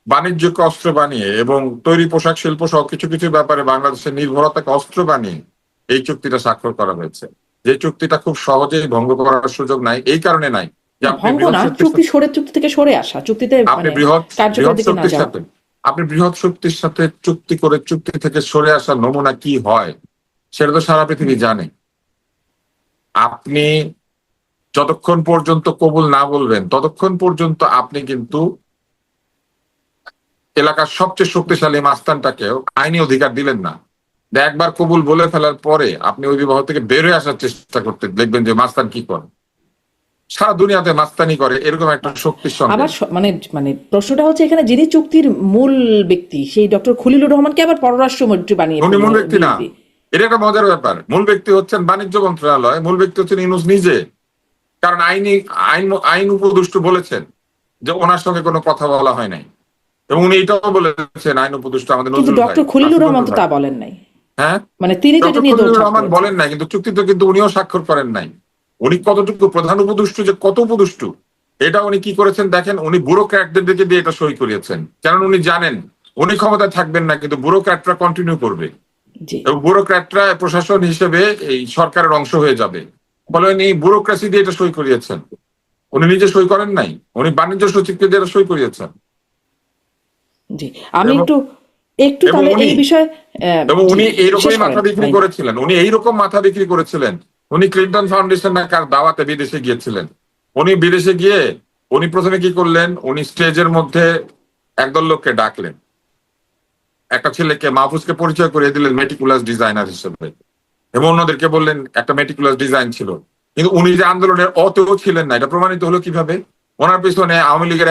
বাণিজ্যকে অস্ত্র বানিয়ে এবং তৈরি পোশাক শিল্প সহ কিছু কিছু ব্যাপারে বাংলাদেশের নির্ভরতাকে অস্ত্র বানিয়ে এই চুক্তিটা স্বাক্ষর করা হয়েছে। যে চুক্তিটা খুব সহজেই ভঙ্গ করার সুযোগ নাই। এই কারণে নাই যে না, আপনি ভঙ্গ বৃহৎ না, শক্তির চুক্তি চুক্তি থেকে সরে আসা, চুক্তিতে আপনি মানে বৃহৎ কার্যকরের বৃহৎ দিকে না শক্তির যাওয়া। সাথে আপনি বৃহৎ শক্তির সাথে চুক্তি করে চুক্তি থেকে সরে আসার নমুনা কি হয় সেটা তো সারা পৃথিবী জানে। আপনি যতক্ষণ পর্যন্ত কবুল না বলবেন ততক্ষণ পর্যন্ত আপনি কিন্তু এলাকার সবচেয়ে শক্তিশালী মাস্তানটাকেও আইনি অধিকার দিলেন না। একবার কবুল বলে ফেলার পরে আপনি ওই বিবাহ থেকে বের হয়ে আসার চেষ্টা করতে দেখবেন যে মাস্তান কি করে, সারা দুনিয়াতে মাস্তানি করে এরকম একটা শক্তির সঙ্গে। আবার মানে মানে প্রশ্নটা হচ্ছে এখানে যিনি চুক্তির মূল ব্যক্তি সেই ডক্টর খলিলুর রহমানকে আবার পররাষ্ট্রমন্ত্রী বানিয়ে উনি মূল ফেললো ব্যক্তি না, বিএনপি। এটা একটা মজার ব্যাপার। মূল ব্যক্তি হচ্ছেন বাণিজ্য মন্ত্রণালয়, মূল ব্যক্তি হচ্ছেন ইউনূস নিজে। কারণ আইন উপদেষ্টা বলেছেন যে ওনার সঙ্গে কোনো কথা বলা হয় নাই, এবং উনি এটাও বলেছেন আইন উপদেষ্টা আমাদের কিন্তু নজরুল ভাই, ডক্টর খলিলুর মাসুদুর রহমান তো ভাই। তা বলেন নাই, হ্যাঁ, মানে তিনি তো এটা ডক্টর নিয়ে খলিলুর দৌড়ঝাঁপ রহমান করেছেন। বলেন নাই, কিন্তু চুক্তিতে কিন্তু উনিও স্বাক্ষর করেন নাই। উনি কতটুকু প্রধান উপদেষ্টা, যে কত উপদেষ্টা এটা উনি কি করেছেন দেখেন, উনি ব্যুরোক্র্যাটদের দিকে দিয়ে এটা সই করিয়েছেন। কারণ উনি জানেন উনি ক্ষমতায় থাকবেন না, কিন্তু ব্যুরোক্র্যাটরা কন্টিনিউ করবে জি এবং ব্যুরোক্র্যাটরা প্রশাসন হিসেবে এই সরকারের অংশ হয়ে যাবে। ফলে উনি ব্যুরোক্রেসি দিয়ে এটা সই করিয়েছেন। উনি নিজে সই করেন নাই, উনি বাণিজ্য সচিবকে দিয়ে এটা সই করিয়েছেন। জি, আমি এবং একটু একটু এবং তাহলে উনি এই বিষয়ে এবং জি, উনি শেষ এইরকমই করেন মাথা বিক্রি ভাইনা। করেছিলেন, উনি এইরকম মাথা বিক্রি করেছিলেন। উনি ক্লিন্টন ফাউন্ডেশন কার দাওয়াতে বিদেশে গিয়েছিলেন। উনি বিদেশে গিয়ে উনি প্রথমে কি করলেন, উনি স্টেজের মধ্যে একদল লোককে ডাকলেন, একটা ছেলেকে মাহফুজকে পরিচয় করিয়ে দিলেন মেটিকুলাস ডিজাইনার হিসেবে, এবং অন্যদেরকে বললেন একটা মেটিকুলাস ডিজাইন ছিল। কিন্তু উনি যে আন্দোলনের অতেও ছিলেন না, এটা প্রমাণিত হলো কিভাবে? ওনার পিছনে আওয়ামী লীগের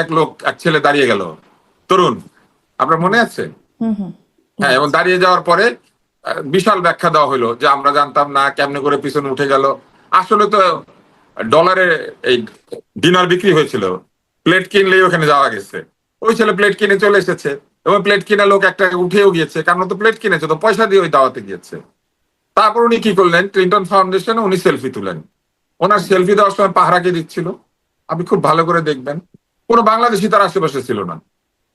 এক ছেলে দাঁড়িয়ে গেল, তরুণ, আপনার মনে আছে? হুম হুম। হ্যাঁ, এবং দাঁড়িয়ে যাওয়ার পরে বিশাল ব্যাখ্যা দেওয়া হলো যে আমরা জানতাম না, কেমনে করে পিছনে উঠে গেল। আসলে তো ডলারে এই ডিনার বিক্রি হয়েছিল, প্লেট কিনলেই ওখানে যাওয়া গেছে। ওই ছেলে প্লেট কিনে চলে এসেছে, এবং প্লেট কিনা লোক একটা উঠেও গিয়েছে, কারণ ও তো প্লেট কিনেছে, তো পয়সা দিয়ে ওই দাওয়াতে গিয়েছে। তারপর উনি কি করলেন, ক্লিন্টন ফাউন্ডেশনে উনি সেলফি তুলেন। ওনার সেলফি দেওয়ার সময় পাহারাকে দিচ্ছিল, আপনি খুব ভালো করে দেখবেন, কোনো বাংলাদেশি তার আশেপাশে ছিল না।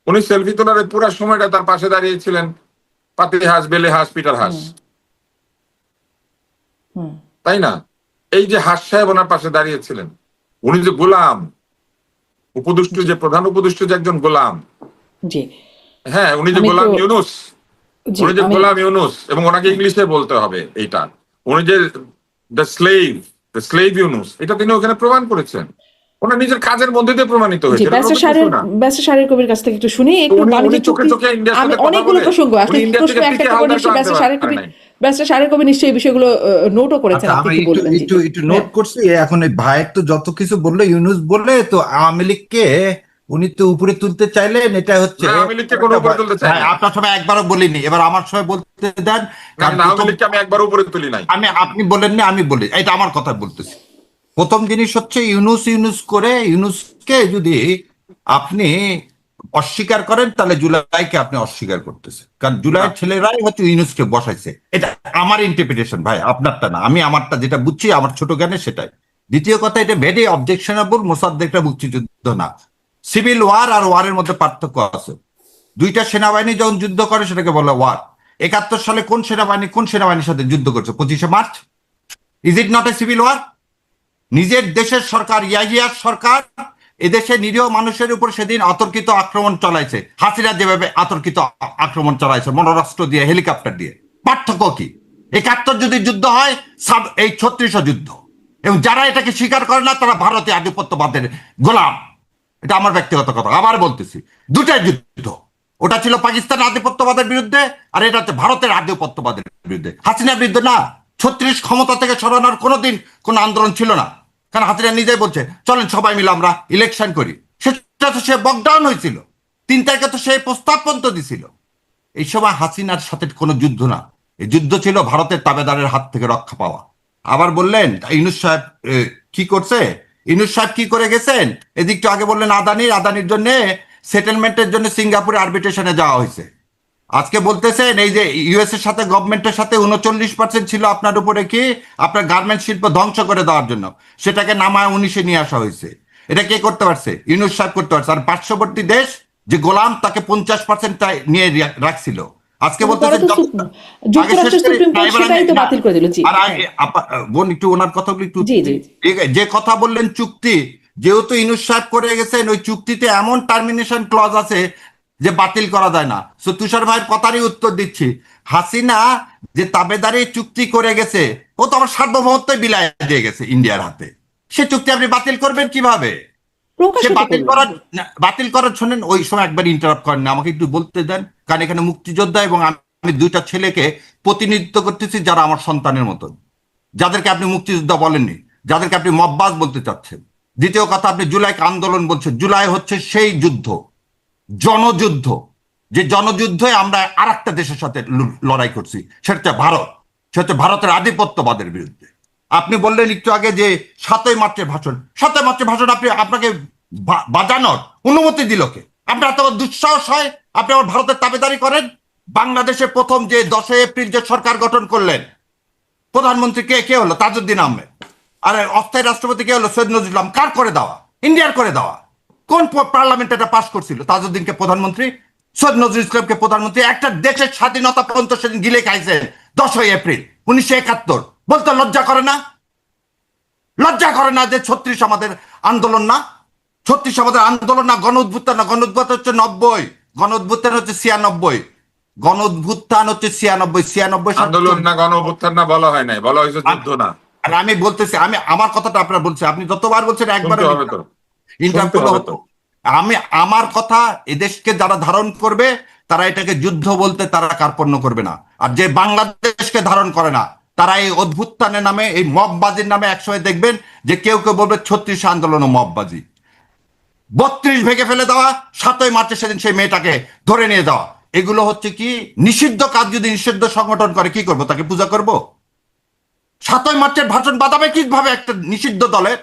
উনি সেলফি তোলার পুরো সময়টা তার পাশে দাঁড়িয়েছিলেন পাতি হাঁস, বেলে হাঁস, পিটার হাঁস, হুম। তাই না? এই যে হাঁস সাহেব ওনার পাশে দাঁড়িয়েছিলেন, উনি যে গোলাম, উপদেষ্টা যে প্রধান উপদেষ্টা যে একজন গোলাম। জি, হ্যাঁ, উনি যে আমি গোলাম একটু ইউনুস, জি উনি যে আমি গোলাম ইউনুস, এবং ওনাকে ইংলিশে বলতে হবে এইটা, উনি যে দ্য স্লেভ ইউনুস, এটা তিনি ওখানে প্রমাণ করেছেন। ওনার নিজের কাজের মধ্যে দিয়ে প্রমাণিত জি, হয়েছে, এটা নতুন কিছু না। ব্যারিস্টার শাহরিয়ার কবির কাছ থেকে একটু শুনি একটু উনি বাণিজ্য চোখে চুক্তি। চোখে ইন্ডিয়ার আমি সাথে কথা অনেকগুলো বলে, প্রসঙ্গ উনি আসলে ইন্ডিয়া প্রশ্ন থেকে একটা পিকে একটা করে হালদারকে নিশ্চয়ই আনতে পারেন নাই। ব্যারিস্টার শাহরিয়ার কবির নিশ্চয়ই এই বিষয়গুলো নোটও করেছেন, আচ্ছা, আপনি আমরা একটু একটু বলবেন। জি একটু একটু নোট হ্যাঁ, করছি। এখন এই ভাইয়ের তো যত কিছু বললো ইউনুস বলে, তো আওয়ামী লীগকে উনি তো উপরে তুলতে চাইলেন, এটা হচ্ছে না, আওয়ামী লীগকে কোনো উপরে তুলতে চাই ভাই, নাই। আপনার সময় একবারও বলিনি, এবার আমার সময় বলতে দেন। না, কারণ না, আওয়ামী প্রথম লীগকে আমি একবার উপরে তুলি নাই। আপনি বলেন না, আমি বলি, এটা আমার কথা বলতেছি। প্রথম জিনিস হচ্ছে ইউনুস ইউনুস করে ইউনুসকে যদি আপনি অস্বীকার করেন, তাহলে জুলাইকে আপনি অস্বীকার করতেছেন, কারণ জুলাইয়ের ছেলেরাই হচ্ছে ইউনুসকে বসাইছে। এটা আমার ইন্টারপ্রিটেশন ভাই, আপনারটা না। আমি আমারটা যেটা বুঝছি, আমার ছোট জ্ঞানে সেটাই। দ্বিতীয় কথা, এটা ভেরি অবজেকশনেবল। মোসাদ্দেকটা মুক্তিযুদ্ধ না, সিভিল ওয়ার আর ওয়ারের মধ্যে পার্থক্য আছে। দুইটা সেনাবাহিনী যখন যুদ্ধ করে সেটাকে বলে ওয়ার। 71 সালে কোন সেনাবাহিনীর সাথে যুদ্ধ করছে? 25শে March. Is it not a civil war? নিজের দেশের সরকার, ইয়াহিয়ার সরকার এদেশে নিরীহ মানুষের উপর সেদিন অতর্কিত আক্রমণ চালাইছে। হাসিনা যেভাবে অতর্কিত আক্রমণ চালাইছে মনোরাষ্ট্র দিয়ে, হেলিকপ্টার দিয়ে। পার্থক্য কি? 71 যদি যুদ্ধ হয়, এই 36 যুদ্ধ। এবং যারা এটাকে স্বীকার করে না, তারা ভারতীয় আধিপত্যবাদের গোলাম। এটা আমার ব্যক্তিগত কথা, আবার বলতেছি, দুটাই যুদ্ধ। ওটা ছিল পাকিস্তান আধিপত্যবাদের বিরুদ্ধে, আর এটা হচ্ছে ভারতের আধিপত্যবাদের বিরুদ্ধে। হাসিনার বিরুদ্ধে না। 36 ক্ষমতা থেকে সরানোর কোনোদিন কোন আন্দোলন ছিল না, কারণ হাসিনা নিজেই বলছে চলেন সবাই মিলে আমরা ইলেকশন করি। সেটা তো সে বকডাউন হয়েছিল। 3 তারিখে তো সে প্রস্তাব পর্যন্ত দিছিল। এই সময় হাসিনার সাথে কোনো যুদ্ধ না, এই যুদ্ধ ছিল ভারতের তাবেদারের হাত থেকে রক্ষা পাওয়া। আবার বললেন ইউনুস সাহেব কি করছে? ইউনূস সাহেব কি করে গেছেন? এদিকটা আগে বললেন আদানির জন্য সেটেলমেন্টের জন্য সিঙ্গাপুরে আরবিট্রেশনে যাওয়া হয়েছে। আজকে বলতেছেন এই যে ইউএস এর সাথে গভর্নমেন্টের সাথে 39% ছিল আপনার উপরে কি আপনার গার্মেন্ট শিল্প ধ্বংস করে দেওয়ার জন্য, সেটাকে নামায় 19-এ নিয়ে আসা হয়েছে। এটা কে করতে পারছে? ইউনূস সাহেব করতে পারছে। আর পার্শ্ববর্তী দেশ যে গোলাম তাকে 50% নিয়ে রাখছিল। আজকে কিন্তু পরে বলতেছেন তো যুক্তরাষ্ট্রের সুপ্রিম কোর্ট সেটাই তো বাতিল করে দিল। জি আর বোন একটু ওনার কথাগুলো একটু জি জি ঠিক আছে, যে কথা বললেন চুক্তি, যেহেতু ইউনূস সাহেব করে গেছেন ওই চুক্তিতে এমন টার্মিনেশন ক্লজ আছে যে বাতিল করা যায় না। সো তুষার ভাইয়ের কথারই উত্তর দিচ্ছি, হাসিনা যে তাবেদারি চুক্তি করে গেছে ও তো আমার সার্বভৌমত্ব বিলায় দিয়ে গেছে ইন্ডিয়ার হাতে। সে চুক্তি আপনি বাতিল করবেন কিভাবে? সে প্রকাশিত বাতিল করলো। করার বাতিল করার শোনেন, ওই সময় একবার ইন্টারাপ্ট করেন না, আমাকে একটু বলতে দেন, কারণ এখানে মুক্তিযোদ্ধা এবং আমি দুইটা ছেলেকে প্রতিনিধিত্ব করতেছি যারা আমার সন্তানের মতন, যাদেরকে আপনি মুক্তিযোদ্ধা বলেননি, যাদেরকে আপনি মব্বাস বলতে চাচ্ছেন। দ্বিতীয় কথা, আপনি জুলাইকে আন্দোলন বলছেন। জুলাই হচ্ছে সেই যুদ্ধ, জনযুদ্ধ, যে জনযুদ্ধে আমরা আর একটা দেশের সাথে লড়াই করছি, সেটা হচ্ছে ভারত, সেটা হচ্ছে ভারতের আধিপত্যবাদের বিরুদ্ধে। আপনি বললেন একটু আগে যে 7ই মার্চের ভাষণ, 7ই মার্চের ভাষণ আপনি আপনাকে বাজানোর অনুমতি দিল কে? আপনার এত দুঃসাহস হয় আপনি আমার ভারতের তাবেদারি করেন? বাংলাদেশে প্রথম যে 10ই এপ্রিল যে সরকার গঠন করলেন, প্রধানমন্ত্রী কে হলো? তাজউদ্দিন আহমেদ। আর অস্থায়ী রাষ্ট্রপতি কে হলো? সৈয়দ নজরুল ইসলাম। কার করে দেওয়া? ইন্ডিয়ার করে দেওয়া। কোন পার্লামেন্ট এটা পাস করছিল? তাজউদ্দিনকে প্রধানমন্ত্রী, সৈয়দ নজরুল ইসলামকে প্রধানমন্ত্রী। একটা দেশের স্বাধীনতা পর্যন্ত সেদিন গিলে খাইছেন 10ই এপ্রিল 1971। বলতে লজ্জা করে না? লজ্জা করে না যে 36 আমাদের আন্দোলন না? 36 আমাদের আন্দোলন না, গণ উদ্ভুত্থান না। গণ উদ্ভুত্থান হচ্ছে 90, গণ উদ্ভুত্থান হচ্ছে 96, গণ উদ্ভুত্থান হচ্ছে 96 আন্দোলন না গণ অভ্যুত্থান না বলা হয় নাই, বলা হয়েছে যুদ্ধ না। আর আমি বলতেছি, আমি আমার কথাটা আপনার বলছি, আপনি যতবার বলছেন একবার শুনতে হবে তো, শুনতে হবে তো। আমি আমার কথা এদেশকে যারা ধারণ করবে তারা এটাকে যুদ্ধ বলতে তারা কার্পণ্য করবে না। আর যে বাংলাদেশকে ধারণ করে না তারা এই অভ্যুত্থানের নামে, এই মববাজির নামে একসময় দেখবেন যে কেউ কেউ বলবে 36 আন্দোলন ও মববাজি। 32 ভেঙে ফেলে দেওয়া, 7ই মার্চে সেদিন সেই মেয়েটাকে ধরে নিয়ে যাওয়া, এগুলো হচ্ছে কি নিষিদ্ধ কাজ। যদি নিষিদ্ধ সংগঠন করে কি করবো? তাকে পূজা করব? 7ই মার্চের ভাষণ বাদাবে কিভাবে একটা নিষিদ্ধ দলের?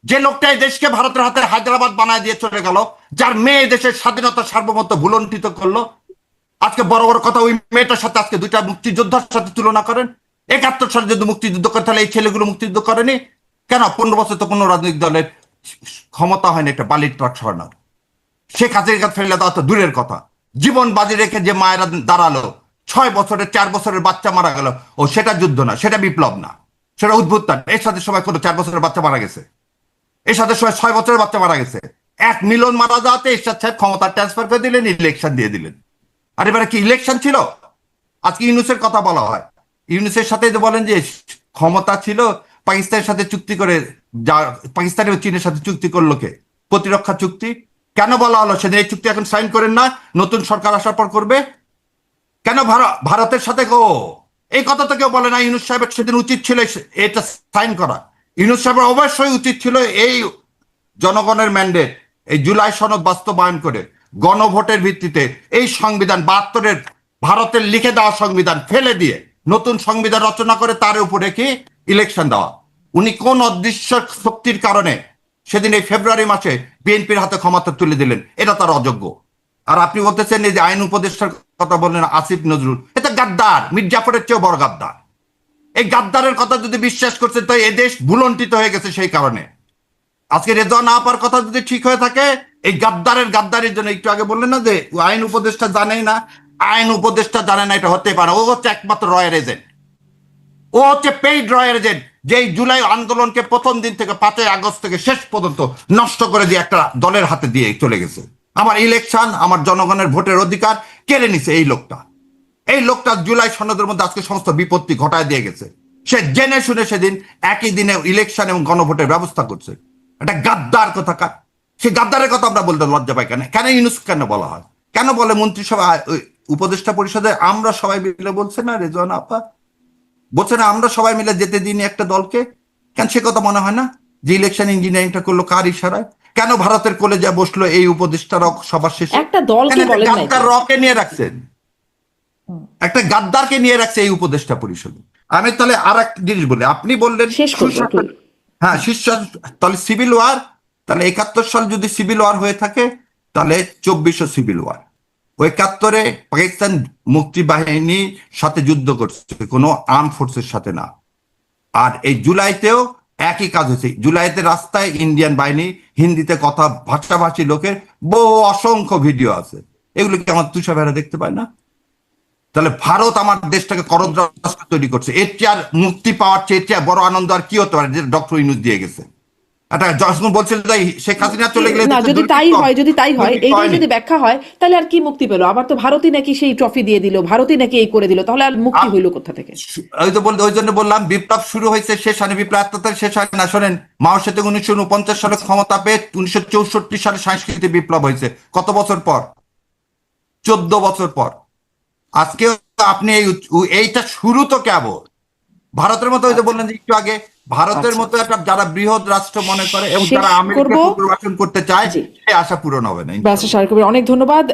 যে লোকটা এই দেশকে ভারতের হাতে হায়দ্রাবাদ বানায় দিয়ে চলে গেল, যার মেয়ে দেশের স্বাধীনতা সার্বভৌমত্ব ভুলণ্ঠিত করলো, আজকে বড় বড় কথা ওই মেয়েটার সাথে আজকে দুইটা মুক্তিযোদ্ধার সাথে তুলনা করেন। 71 সালে যদি মুক্তিযুদ্ধ করে তাহলে এই ছেলেগুলো মুক্তিযুদ্ধ করেনি কেন? 15 বছর তো কোনো রাজনৈতিক দলের ক্ষমতা হয়নি একটা বালির ট্রাক সরানোর। শেখ হাসিনা ফেলে দেওয়া তো দূরের কথা, জীবন বাজি রেখে যে মায়েরা দাঁড়ালো, 6 বছরের 4 বছরের বাচ্চা মারা গেল, ও সেটা যুদ্ধ না, সেটা বিপ্লব না, সেটা উদ্ভুত্থান। এর সাথে সবাই কোনো 4 বছরের বাচ্চা মারা গেছে, এর সাথে সবাই 6 বছরের বাচ্চা মারা গেছে। এক মিলন মারা যাওয়াতে এরশাদ সাহেব ক্ষমতা ট্রান্সফার করে দিলেন, ইলেকশন দিয়ে দিলেন। আর এবারে কি ইলেকশন ছিল? আজকে ইউনূসের কথা বলা হয়, ইউনূসের সাথে যে বলেন যে ক্ষমতা ছিল, পাকিস্তানের সাথে চুক্তি করে, যা পাকিস্তান এবং চীনের সাথে চুক্তি করলো কে? প্রতিরক্ষা চুক্তি। কেন বলা হলো সেদিন এই চুক্তি এখন সাইন করেন না, নতুন সরকার আসার পর করবে? কেন ভারতের সাথে গো? এই কথা তো কেউ বলে না। ইউনূস সাহেবের সেদিন উচিত ছিল এটা সাইন করা। ইউনূস সাহেবের অবশ্যই উচিত ছিল এই জনগণের ম্যান্ডেট, এই জুলাই সনদ বাস্তবায়ন করে গণভোটের ভিত্তিতে এই সংবিধান 72-এর ভারতের লিখে দেওয়া সংবিধান ফেলে দিয়ে নতুন সংবিধান রচনা করে তার উপরে কি ইলেকশন দেওয়া। উনি কোন অদৃশ্য শক্তির কারণে সেদিন এই ফেব্রুয়ারি মাসে বিএনপির হাতে ক্ষমতা তুলে দিলেন? এটা তার অযোগ্য। আর আপনি বলতেছেন এই যে আইন উপদেষ্টার কথা বললেন আসিফ নজরুল, এটা গাদ্দার, মির্জাফরের চেয়েও বড় গাদ্দার। এই গাদ্দারের কথা যদি বিশ্বাস করছেন তো এদেশ ভুলণ্ঠিত হয়ে গেছে। সেই কারণে আজকে রেজওয়ান আপার কথা যদি ঠিক হয়ে থাকে, এই গাদ্দারের জন্য, একটু আগে বললেন না যে আইন উপদেষ্টা জানেই না, আইন উপদেষ্টা জানে না, এটা হতে পারে। ও হচ্ছে একমাত্র রয়ের এজেন্ট, ও হচ্ছে পেইড রয়ের এজেন্ট, যে জুলাই আন্দোলনকে প্রথম দিন থেকে 5ই আগস্ট থেকে শেষ পর্যন্ত নষ্ট করে দিয়ে একটা দলের হাতে দিয়ে চলে গেছে। আমার ইলেকশন, আমার জনগণের ভোটের অধিকার কেড়ে নিছে এই লোকটা। এই লোকটা জুলাই সনদের মধ্যে আজকে সমস্ত বিপত্তি ঘটায় দিয়ে গেছে। সে জেনে শুনে সেদিন একই দিনে ইলেকশন এবং গণভোটের ব্যবস্থা করছে। একটা গাদ্দার কোথাকার। সে গাদ্দারের কথা আমরা বলতে লজ্জা পাই কেন? কেন ইউনূস কেন বলা হয়? কেন বলে মন্ত্রিসভা উপদেষ্টা পরিষদে আমরা সবাই মিলে বলছে না? রেজওয়ানা আপা বলছে না আমরা সবাই মিলে যেতে দিইনি একটা দলকে? কেন সে কথা মনে হয় না যে ইলেকশন ইঞ্জিনিয়ারিংটা করলো কার ইশারায়? কেন ভারতের কলেজে বসলো এই উপদেষ্টারা সবার শেষে? একটা দলকে বলেন নাই। গাদ্দার রকে নিয়ে রাখছেন, একটা গাদ্দারকে নিয়ে রাখছে এই উপদেষ্টা পরিষদে। আমি তাহলে আর এক জিনিস বলি, আপনি বললেন শেষ করবো একটু। হ্যাঁ শীর্ষ, তাহলে সিভিল ওয়ার, তাহলে 71 সাল যদি সিভিল ওয়ার হয়ে থাকে তাহলে 2400 সিভিল ওয়ার। ওই 71-এ পাকিস্তান মুক্তি বাহিনীর সাথে যুদ্ধ করছে, কোনো আর্ম ফোর্সের সাথে না। আর এই জুলাইতেও একই কাজ হয়েছে, জুলাইতে রাস্তায় ইন্ডিয়ান বাহিনী হিন্দিতে কথা ভাষাভাষী লোকের বহু অসংখ্য ভিডিও আছে, এগুলো কি আমার তুষার ভাইরা দেখতে পায় না? তাহলে ভারত আমার দেশটাকে করদ রাষ্ট্র তৈরি করছে, এর চেয়ে আর মুক্তি পাওয়ার চেয়ে এর চেয়ে বড় আনন্দ আর কি হতে পারে যে ডক্টর ইউনূস দিয়ে গেছে। এটা যখন বলছিল যে শেখ হাসিনা চলে গেলে না, যদি তাই হয়, যদি তাই হয়, এইটাই যদি ব্যাখ্যা হয়, তাহলে আর কি মুক্তি পেলো? আবার তো ভারতই নাকি সেই ট্রফি দিয়ে দিল, ভারতই নাকি এই করে দিল, তাহলে আর মুক্তি হইলো কোথা থেকে? ওই তো বলতে, ওই জন্য বললাম বিপ্লব শুরু হয়েছে, শেষ হয়নি, বিপ্লব আত্মতার শেষ হয় না। শোনেন, মাও সেতুং 1949 সালে ক্ষমতা পেয়ে 1964 সালে সাংস্কৃতিক বিপ্লব হয়েছে, কত বছর পর? 14 বছর পর। আজকে আপনি এইটা শুরু তো কেবল ভারতের মতো, ওই যে বললেন যে একটু আগে, ভারতের মতো একটা যারা বৃহৎ রাষ্ট্র মনে করে এবং যারা শেষ আমেরিকা করব। পুনর্বাসন করতে চায়, জি। সেই আশা পূরণ হবে না। ব্যারিস্টার শাহরিয়ার কবির, অনেক ধন্যবাদ।